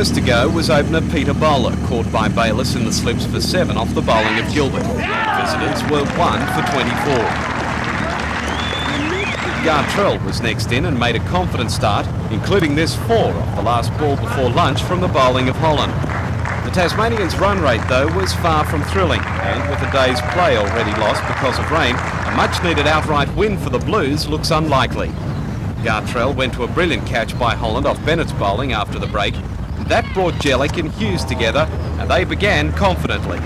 First to go was opener Peter Bowler, caught by Bayliss in the slips for 7 off the bowling of Gilbert. Visitors were 1 for 24. Gartrell was next in and made a confident start, including this 4 off the last ball before lunch from the bowling of Holland. The Tasmanians' run rate, though, was far from thrilling, and with the day's play already lost because of rain, a much-needed outright win for the Blues looks unlikely. Gartrell went to a brilliant catch by Holland off Bennett's bowling after the break. That brought Jellick and Hughes together, and they began confidently.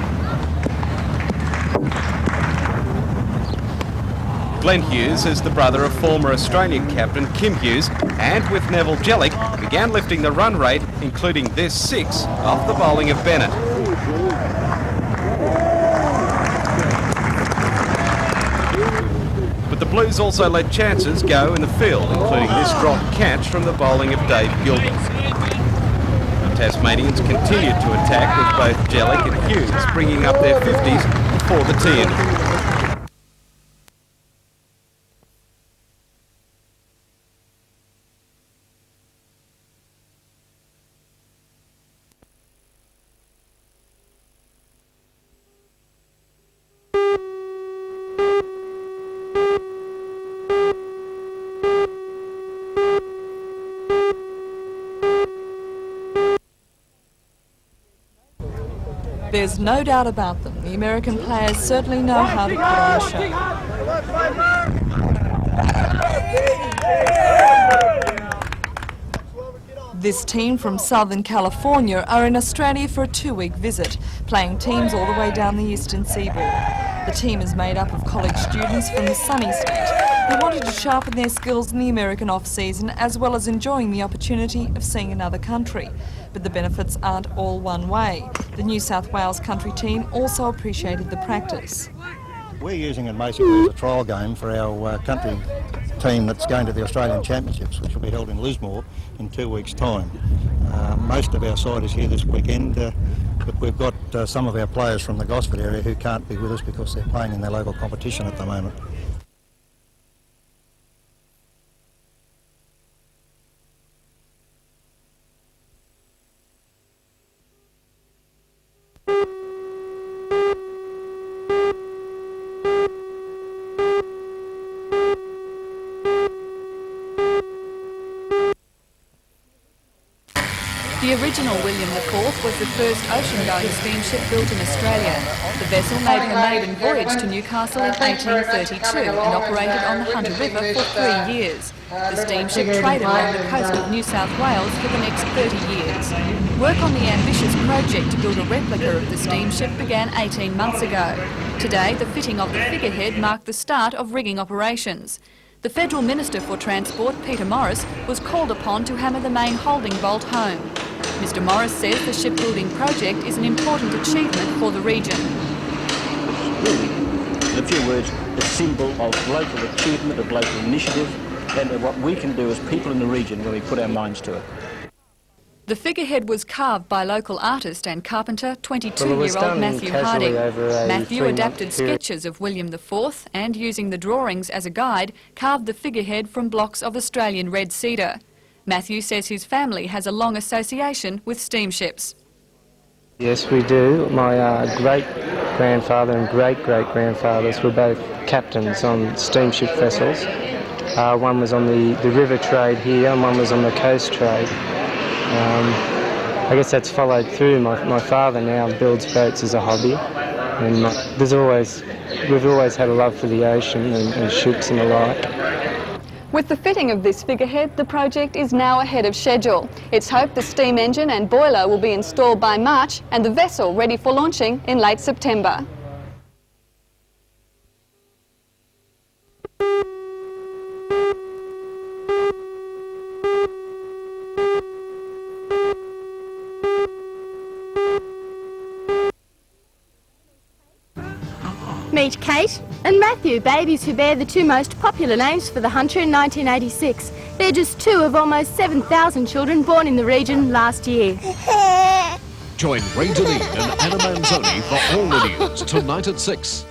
Glenn Hughes is the brother of former Australian captain Kim Hughes, and with Neville Jellick, began lifting the run rate, including this 6 off the bowling of Bennett. But the Blues also let chances go in the field, including this drop catch from the bowling of Dave Gilbert. The Tasmanians continued to attack with both Jellick and Hughes bringing up their 50s before the tea interval. There's no doubt about them. The American players certainly know how to put on a show. This team from Southern California are in Australia for a 2-week visit, playing teams all the way down the eastern seaboard. The team is made up of college students from the sunny state who wanted to sharpen their skills in the American off-season, as well as enjoying the opportunity of seeing another country. But the benefits aren't all one way. The New South Wales country team also appreciated the practice. We're using it basically as a trial game for our country team that's going to the Australian Championships, which will be held in Lismore in 2 weeks' time. Most of our side is here this weekend, but we've got some of our players from the Gosford area who can't be with us because they're playing in their local competition at the moment. The original William IV was the first ocean-going steamship built in Australia. The vessel made her maiden voyage to Newcastle in 1832 and operated on the Hunter River for 3 years. The steamship traded along the coast of New South Wales for the next 30 years. Work on the ambitious project to build a replica of the steamship began 18 months ago. Today, the fitting of the figurehead marked the start of rigging operations. The Federal Minister for Transport, Peter Morris, was called upon to hammer the main holding bolt home. Mr Morris says the shipbuilding project is an important achievement for the region. In a few words, a symbol of local achievement, of local initiative, and of what we can do as people in the region when we put our minds to it. The figurehead was carved by local artist and carpenter, 22-year-old Matthew Harding. Matthew adapted sketches of William IV and, using the drawings as a guide, carved the figurehead from blocks of Australian red cedar. Matthew says his family has a long association with steamships. Yes, we do. My great-grandfather and great-great-grandfathers were both captains on steamship vessels. One was on the river trade here and one was on the coast trade. I guess that's followed through. My father now builds boats as a hobby, and we've always had a love for the ocean and ships and the like. With the fitting of this figurehead, the project is now ahead of schedule. It's hoped the steam engine and boiler will be installed by March and the vessel ready for launching in late September. Meet Kate and Matthew, babies who bear the 2 most popular names for the Hunter in 1986. They're just 2 of almost 7,000 children born in the region last year. Join Ray Deneen and Anna Manzoni for all the news tonight at 6.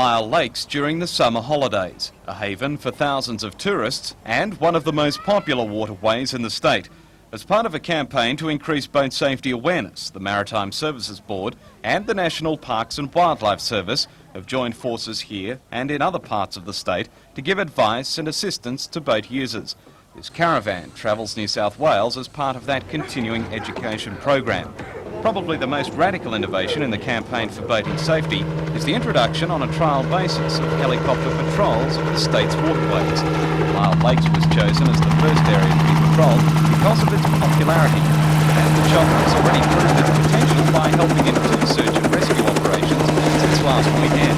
Lyell Lakes during the summer holidays, a haven for thousands of tourists and one of the most popular waterways in the state. As part of a campaign to increase boat safety awareness, the Maritime Services Board and the National Parks and Wildlife Service have joined forces here and in other parts of the state to give advice and assistance to boat users. This caravan travels New South Wales as part of that continuing education program. Probably the most radical innovation in the campaign for boating safety is the introduction on a trial basis of helicopter patrols of the state's waterways. Lyell Lakes was chosen as the first area to be patrolled because of its popularity, and the chopper has already proved its potential by helping in 2 search and rescue operations since last weekend.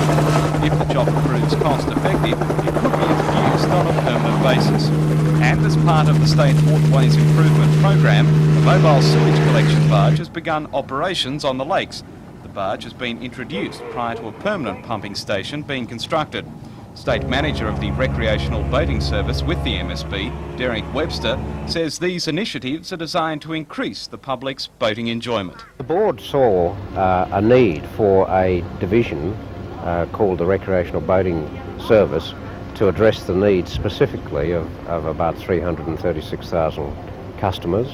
If the chopper proves cost effective, it could be introduced on a permanent basis. And as part of the state's Waterways Improvement Program, a mobile sewage collection barge has begun operations on the lakes. The barge has been introduced prior to a permanent pumping station being constructed. State Manager of the Recreational Boating Service with the MSB, Derek Webster, says these initiatives are designed to increase the public's boating enjoyment. The board saw a need for a division called the Recreational Boating Service to address the needs specifically of about 336,000 customers,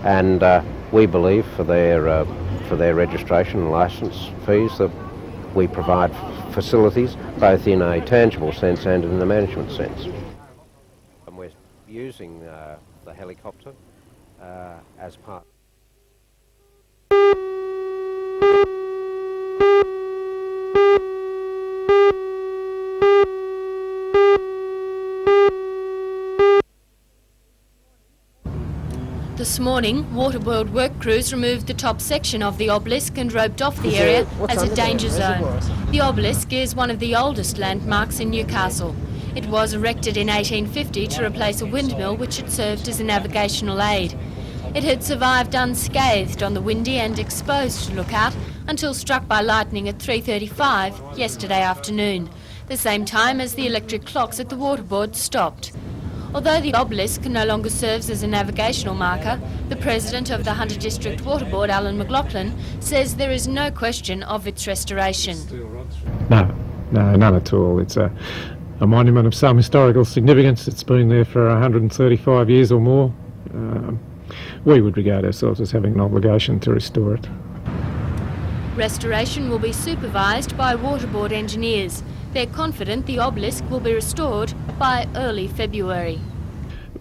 and we believe for their registration and licence fees that we provide facilities both in a tangible sense and in the management sense. And we're using the helicopter as part. This morning, Waterworld work crews removed the top section of the obelisk and roped off the area as a danger zone. The obelisk is one of the oldest landmarks in Newcastle. It was erected in 1850 to replace a windmill which had served as a navigational aid. It had survived unscathed on the windy and exposed lookout until struck by lightning at 3:35 yesterday afternoon, the same time as the electric clocks at the waterboard stopped. Although the obelisk no longer serves as a navigational marker, the president of the Hunter District Waterboard, Alan McLaughlin, says there is no question of its restoration. No, none at all. It's a monument of some historical significance. It's been there for 135 years or more. We would regard ourselves as having an obligation to restore it. Restoration will be supervised by waterboard engineers. They're confident the obelisk will be restored by early February.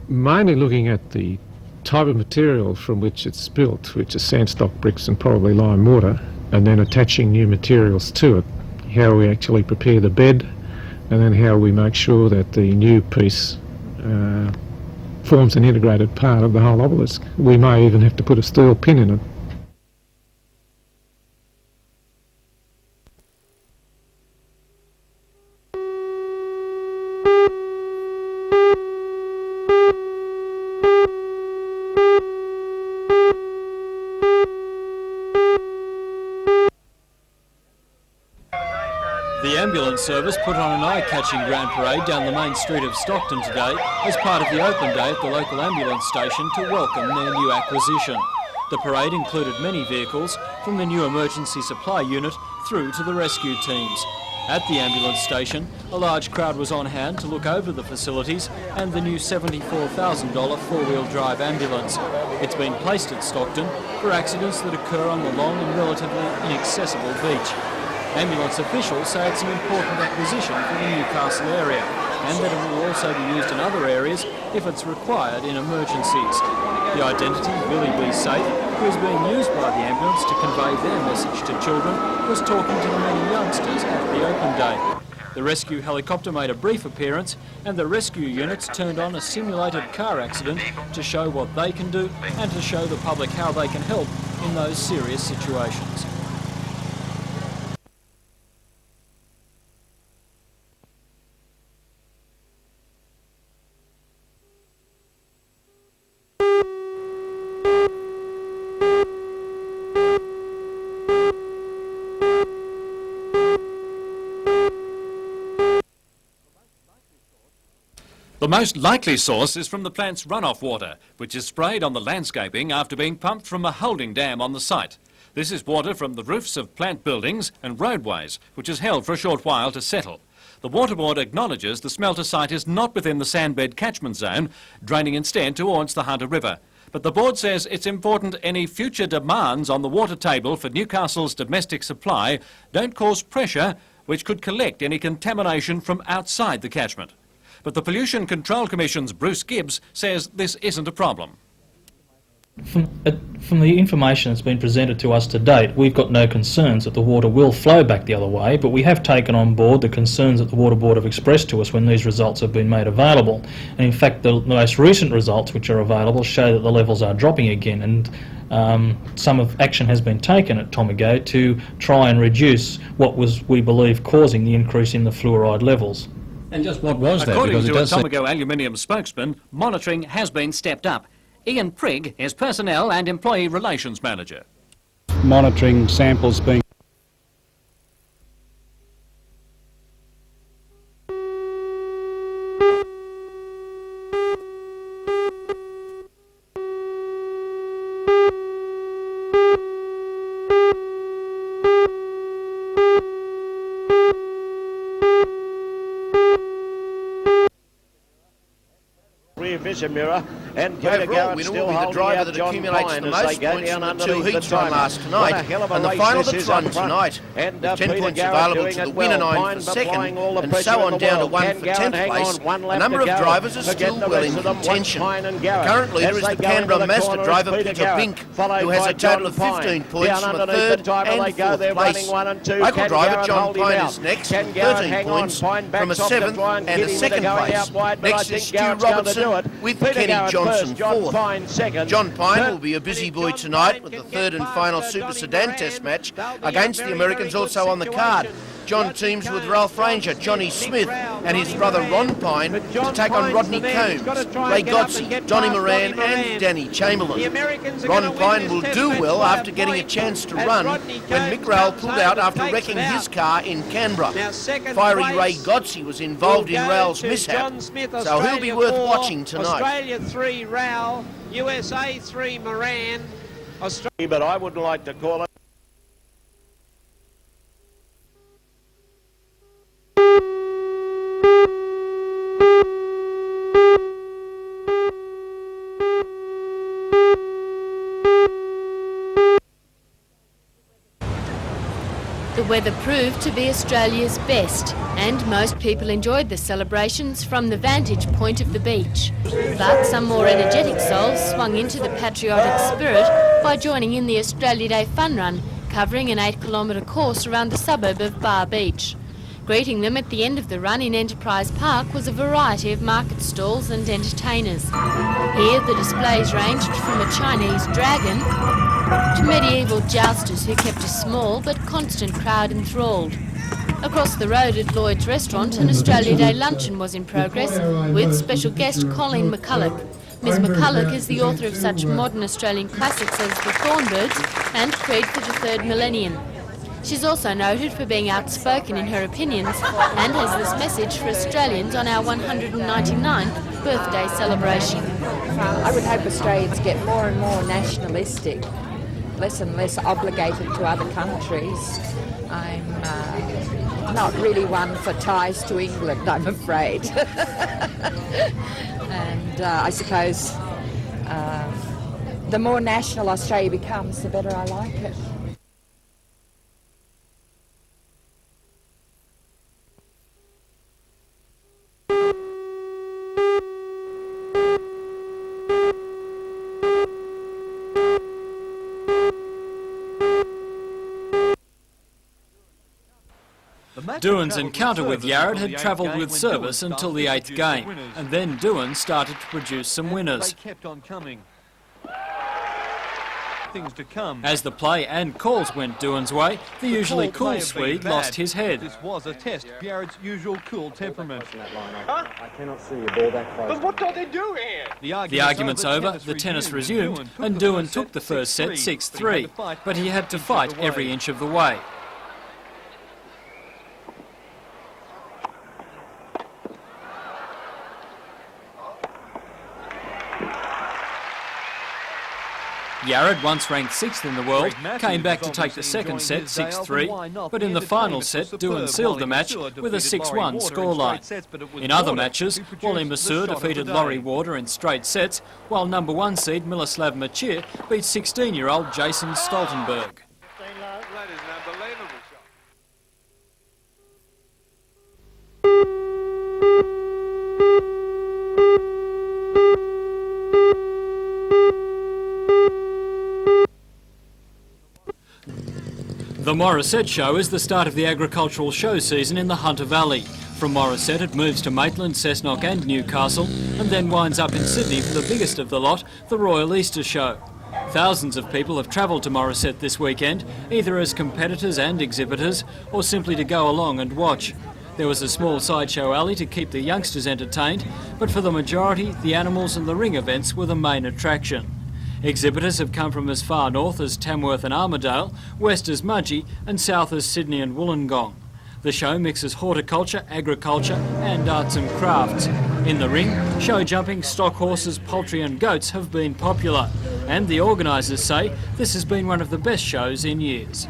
Mainly looking at the type of material from which it's built, which is sandstock bricks and probably lime mortar, and then attaching new materials to it. How we actually prepare the bed, and then how we make sure that the new piece forms an integrated part of the whole obelisk. We may even have to put a steel pin in it. The ambulance service put on an eye-catching grand parade down the main street of Stockton today as part of the open day at the local ambulance station to welcome their new acquisition. The parade included many vehicles, from the new emergency supply unit through to the rescue teams. At the ambulance station, a large crowd was on hand to look over the facilities and the new $74,000 four-wheel drive ambulance. It's been placed at Stockton for accidents that occur on the long and relatively inaccessible beach. Ambulance officials say it's an important acquisition for the Newcastle area and that it will also be used in other areas if it's required in emergencies. The identity, Billy B. Safe, who is being used by the ambulance to convey their message to children, was talking to the many youngsters at the open day. The rescue helicopter made a brief appearance and the rescue units turned on a simulated car accident to show what they can do and to show the public how they can help in those serious situations. The most likely source is from the plant's runoff water, which is sprayed on the landscaping after being pumped from a holding dam on the site. This is water from the roofs of plant buildings and roadways, which is held for a short while to settle. The Water Board acknowledges the smelter site is not within the sandbed catchment zone, draining instead towards the Hunter River. But the board says it's important any future demands on the water table for Newcastle's domestic supply don't cause pressure which could collect any contamination from outside the catchment. But the Pollution Control Commission's Bruce Gibbs says this isn't a problem. From the information that's been presented to us to date, we've got no concerns that the water will flow back the other way, but we have taken on board the concerns that the Water Board have expressed to us when these results have been made available. And in fact, the most recent results which are available show that the levels are dropping again, and some of action has been taken at Tomago to try and reduce what was, we believe, causing the increase in the fluoride levels. And just what was that? According to a Tomago aluminium spokesman, monitoring has been stepped up. Ian Prigg is Personnel and Employee Relations Manager. Monitoring samples being vision mirror, and the overall winner will be the driver that accumulates the most points from the two heats run last tonight, and the final that's run tonight, with 10 points available to the winner 9 for second, and so on down to 1 for 10th place. A number of drivers are still well in contention. The current leader is the Canberra Mazda driver Peter Bink, who has a total of 15 points from a third and fourth place. Local driver John Pine is next with 13 points from a seventh and a second place. Next is Stu Robertson with Kenny Johnson fourth. John Pine will be a busy boy tonight with the third and final Super Sedan Test match against the Americans also on the card. John teams with Ralph Ranger, Johnny Smith and his brother Ron Pine to take on Rodney Combs, Ray Godsey, Donnie Moran and Danny Chamberlain. Ron Pine will do well after getting a chance to run when Mick Rail pulled out after wrecking his car in Canberra. Fiery Ray Godsey was involved in Rail's mishap, so he'll be worth watching tonight. Australia 3 Rail, USA 3 Moran. But I would like to call it. The weather proved to be Australia's best, and most people enjoyed the celebrations from the vantage point of the beach. But some more energetic souls swung into the patriotic spirit by joining in the Australia Day Fun Run, covering an 8-kilometre course around the suburb of Bar Beach. Greeting them at the end of the run in Enterprise Park was a variety of market stalls and entertainers. Here the displays ranged from a Chinese dragon to medieval jousters who kept a small but constant crowd enthralled. Across the road at Lloyd's restaurant, an Australia Day luncheon was in progress with special guest Colleen McCulloch. Ms McCulloch is the author of such modern Australian classics as The Thornbirds and Creed for the Third Millennium. She's also noted for being outspoken in her opinions and has this message for Australians on our 199th birthday celebration. I would hope Australians get more and more nationalistic, less and less obligated to other countries. I'm not really one for ties to England, I'm afraid. And I suppose the more national Australia becomes, the better I like it. Doohan's encounter with Yarra had travelled with service until the 8th game, and then Doohan started to produce some winners. They kept on coming. Things to come. As the play and calls went Doohan's way, the usually cool Swede lost his head. This was a test, Yarra's usual cool temperament. Huh? I cannot see your ball that close. But what do they do here? The argument's over, the tennis resumed, and Doohan took the first set 6-3, but he had to fight every inch of the way. Yarra, once ranked 6th in the world, came back to take the second set 6-3, but in the final set, Doohan sealed the match with a 6-1 scoreline. In other matches, Wally Masur defeated Laurie Warder in straight sets, while number 1 seed Miloslav Machir beat 16-year-old Jason Stoltenberg. The Morisset Show is the start of the agricultural show season in the Hunter Valley. From Morisset it moves to Maitland, Cessnock and Newcastle and then winds up in Sydney for the biggest of the lot, the Royal Easter Show. Thousands of people have travelled to Morisset this weekend, either as competitors and exhibitors or simply to go along and watch. There was a small sideshow alley to keep the youngsters entertained, but for the majority, the animals and the ring events were the main attraction. Exhibitors have come from as far north as Tamworth and Armidale, west as Mudgee and south as Sydney and Wollongong. The show mixes horticulture, agriculture and arts and crafts. In the ring, show jumping, stock horses, poultry and goats have been popular, and the organisers say this has been one of the best shows in years.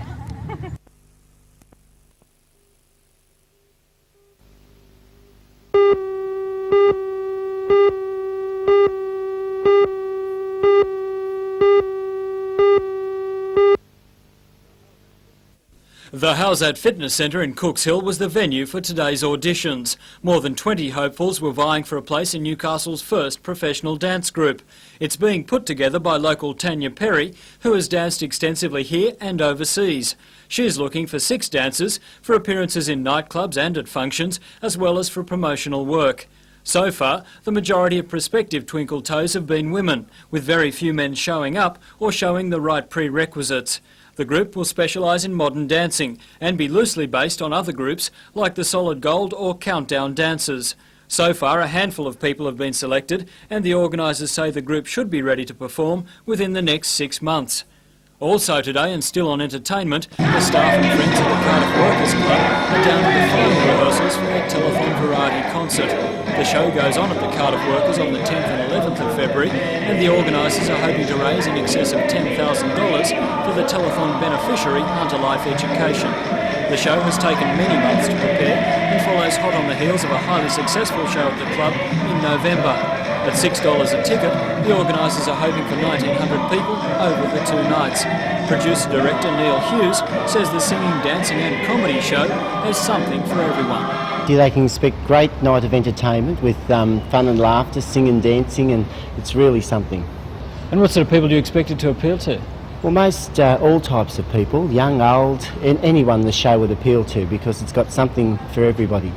The Howzat Fitness Centre in Cooks Hill was the venue for today's auditions. More than 20 hopefuls were vying for a place in Newcastle's first professional dance group. It's being put together by local Tanya Perry, who has danced extensively here and overseas. She's looking for 6 dancers for appearances in nightclubs and at functions, as well as for promotional work. So far, the majority of prospective Twinkle Toes have been women, with very few men showing up or showing the right prerequisites. The group will specialise in modern dancing and be loosely based on other groups like the Solid Gold or Countdown Dancers. So far, a handful of people have been selected and the organisers say the group should be ready to perform within the next 6 months. Also today, and still on entertainment, the staff and friends of the Cardiff Workers Club are down to the final rehearsals for their telethon variety concert. The show goes on at the Cardiff Workers on the 10th and 11th of February, and the organisers are hoping to raise in excess of $10,000 for the telethon beneficiary Hunter Life Education. The show has taken many months to prepare and follows hot on the heels of a highly successful show at the club in November. At $6 a ticket, the organisers are hoping for 1,900 people over the 2 nights. Producer-director Neil Hughes says the singing, dancing and comedy show has something for everyone. They can expect great night of entertainment with fun and laughter, singing, dancing, and it's really something. And what sort of people do you expect it to appeal to? Well, most all types of people, young, old, and anyone the show would appeal to because it's got something for everybody.